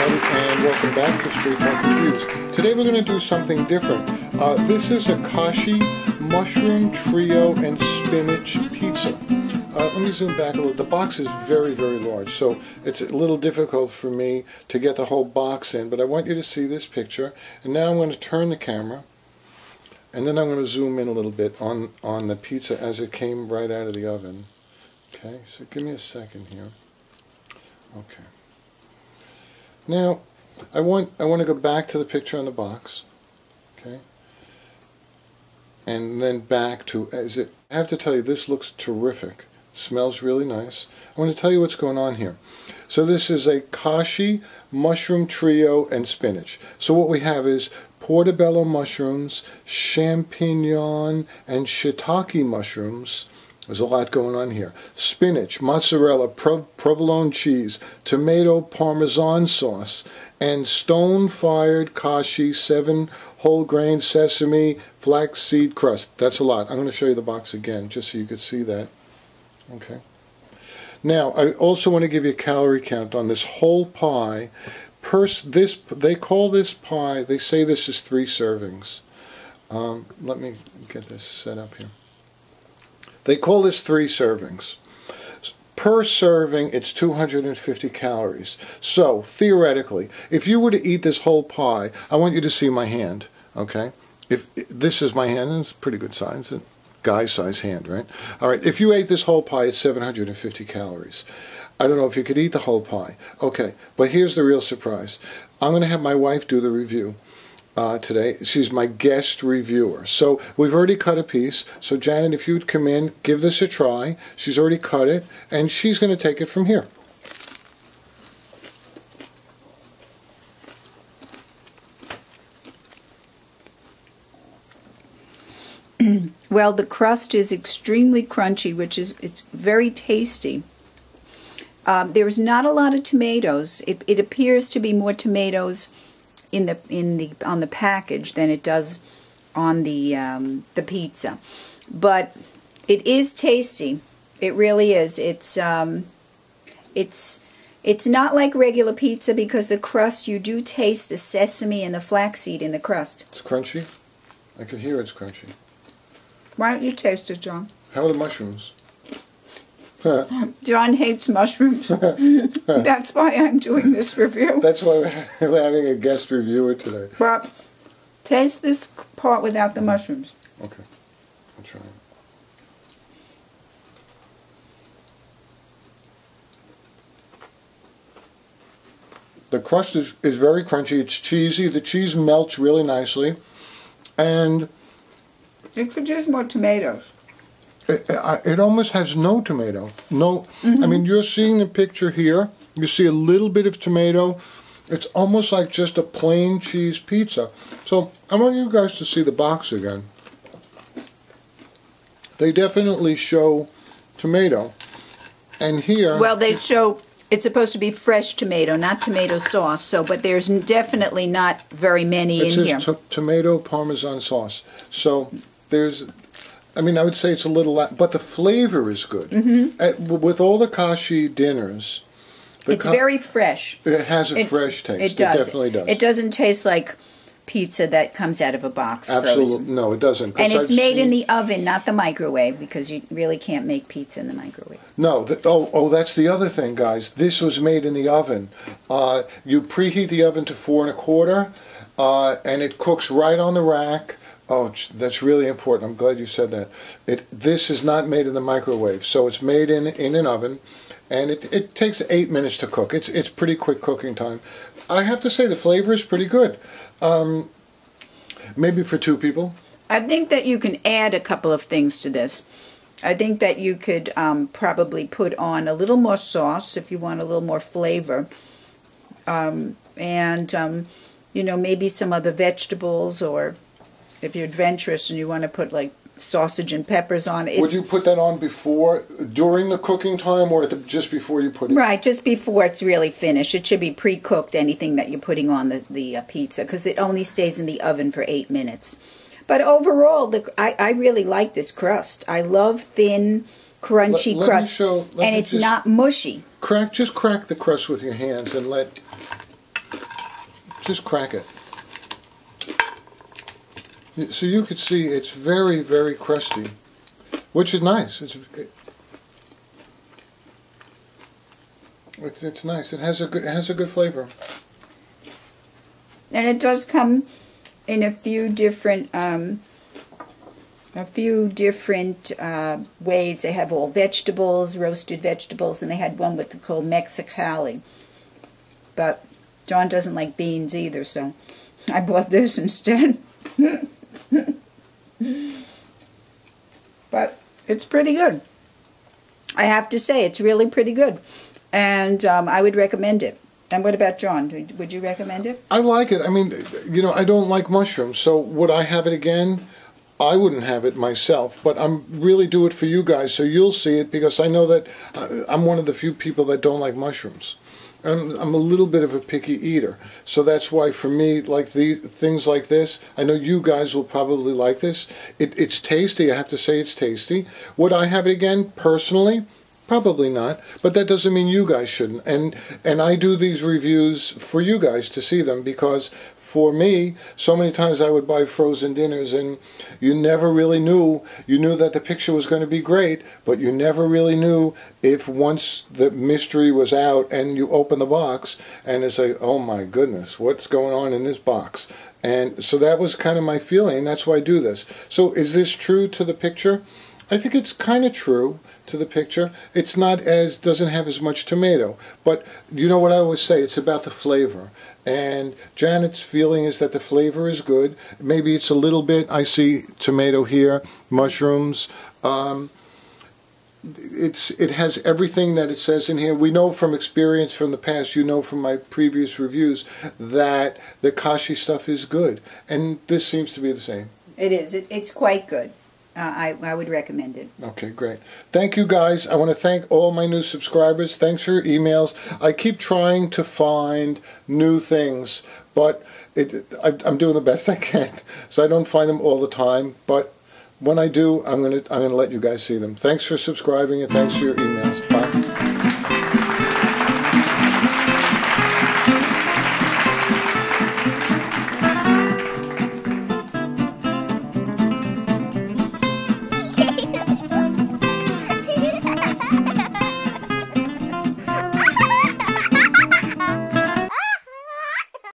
and welcome back to Street Market Reviews. Today we're going to do something different. This is a Kashi mushroom trio and spinach pizza. Let me zoom back a little. The box is very, very large, so it's a little difficult for me to get the whole box in, but I want you to see this picture. And now I'm going to turn the camera, and then I'm going to zoom in a little bit on the pizza as it came right out of the oven. Okay, so give me a second here. Okay. Now, I want to go back to the picture on the box, okay, and then back to I have to tell you, this looks terrific. It smells really nice. I want to tell you what's going on here. So this is a Kashi mushroom trio and spinach. So what we have is portobello mushrooms, champignon, and shiitake mushrooms. There's a lot going on here. Spinach, mozzarella, provolone cheese, tomato parmesan sauce, and stone-fired Kashi 7 whole grain sesame flaxseed crust. That's a lot. I'm going to show you the box again just so you can see that. Okay. Now, I also want to give you a calorie count on this whole pie. They call this pie, they say this is 3 servings. Let me get this set up here. They call this 3 servings. Per serving, it's 250 calories. So, theoretically, if you were to eat this whole pie, I want you to see my hand, okay? If this is my hand, and it's a pretty good size, a guy-size hand, right? All right, if you ate this whole pie, it's 750 calories. I don't know if you could eat the whole pie. Okay, but here's the real surprise. I'm going to have my wife do the review. Today. She's my guest reviewer. So we've already cut a piece. So Janet, if you'd come in, give this a try. She's already cut it, and she's going to take it from here. Well, the crust is extremely crunchy, it's very tasty. There's not a lot of tomatoes. It appears to be more tomatoes on the package than it does on the pizza, but it is tasty. It really is. It's not like regular pizza because the crust, you do taste the sesame and the flaxseed in the crust. It's crunchy. I can hear it's crunchy. Why don't you taste it, John? How are the mushrooms? John hates mushrooms. That's why I'm doing this review. That's why we're having a guest reviewer today. But taste this part without the mushrooms. Okay, I'll try it. The crust is very crunchy. It's cheesy. The cheese melts really nicely. And it could use more tomatoes. It almost has no tomato. No, I mean, you're seeing the picture here. You see a little bit of tomato. It's almost like just a plain cheese pizza. So I want you guys to see the box again. They definitely show tomato. And here... Well, they show... It's supposed to be fresh tomato, not tomato sauce. So, but there's definitely not very many in here. It says tomato parmesan sauce. So there's... I mean, I would say it's a little, but the flavor is good. With all the Kashi dinners, it's very fresh. It has a fresh taste. It does. It definitely does. It doesn't taste like pizza that comes out of a box. Absolutely, frozen. No, it doesn't. And it's made in the oven, not the microwave, because you really can't make pizza in the microwave. No, that's the other thing, guys. This was made in the oven. You preheat the oven to 4 1/4, and it cooks right on the rack. Oh, that's really important. I'm glad you said that. This is not made in the microwave, so it's made in an oven, and it takes 8 minutes to cook. It's pretty quick cooking time. I have to say the flavor is pretty good. Maybe for 2 people. I think that you can add a couple of things to this. I think that you could probably put on a little more sauce if you want a little more flavor, and you know, maybe some other vegetables, or if you're adventurous and you want to put like sausage and peppers on it. Would you put that on during the cooking time, or just before you put it? Right, just before it's really finished. It should be pre-cooked, anything that you're putting on the pizza, because it only stays in the oven for 8 minutes. But overall, I really like this crust. I love thin, crunchy crust, and it's not mushy. Just crack the crust with your hands and let just crack it. So you could see it's very, very crusty, which is nice. It's nice. It has a good flavor. And it does come in a few different ways. They have all vegetables, roasted vegetables, and they had one with called Mexicali. But John doesn't like beans either, so I bought this instead. But it's pretty good. I have to say, it's really pretty good. And I would recommend it. And what about John? Would you recommend it? I like it. I mean, you know, I don't like mushrooms, so would I have it again? I wouldn't have it myself, but I'm really do it for you guys, so you'll see it, because I know that I'm one of the few people that don't like mushrooms. I'm a little bit of a picky eater, so that's why for me, like things like this, I know you guys will probably like this. It's tasty. I have to say it's tasty. Would I have it again personally? Probably not, but that doesn't mean you guys shouldn't. And I do these reviews for you guys to see them, because for me, so many times I would buy frozen dinners and you never really knew. You knew that the picture was going to be great, but you never really knew if once the mystery was out and you open the box and it's like, oh my goodness, what's going on in this box? And so that was kind of my feeling. That's why I do this. So is this true to the picture? I think it's kind of true to the picture. It's not doesn't have as much tomato, but you know what I always say, it's about the flavor. And Janet's feeling is that the flavor is good. Maybe it's a little bit, I see tomato here, mushrooms. It has everything that it says in here. We know from experience from the past, you know from my previous reviews, that the Kashi stuff is good. And this seems to be the same. It is. It's quite good. I would recommend it. Okay, great. Thank you, guys. I want to thank all my new subscribers. Thanks for your emails. I keep trying to find new things, but I'm doing the best I can. So I don't find them all the time, but when I do, I'm gonna let you guys see them. Thanks for subscribing and thanks for your emails. Bye.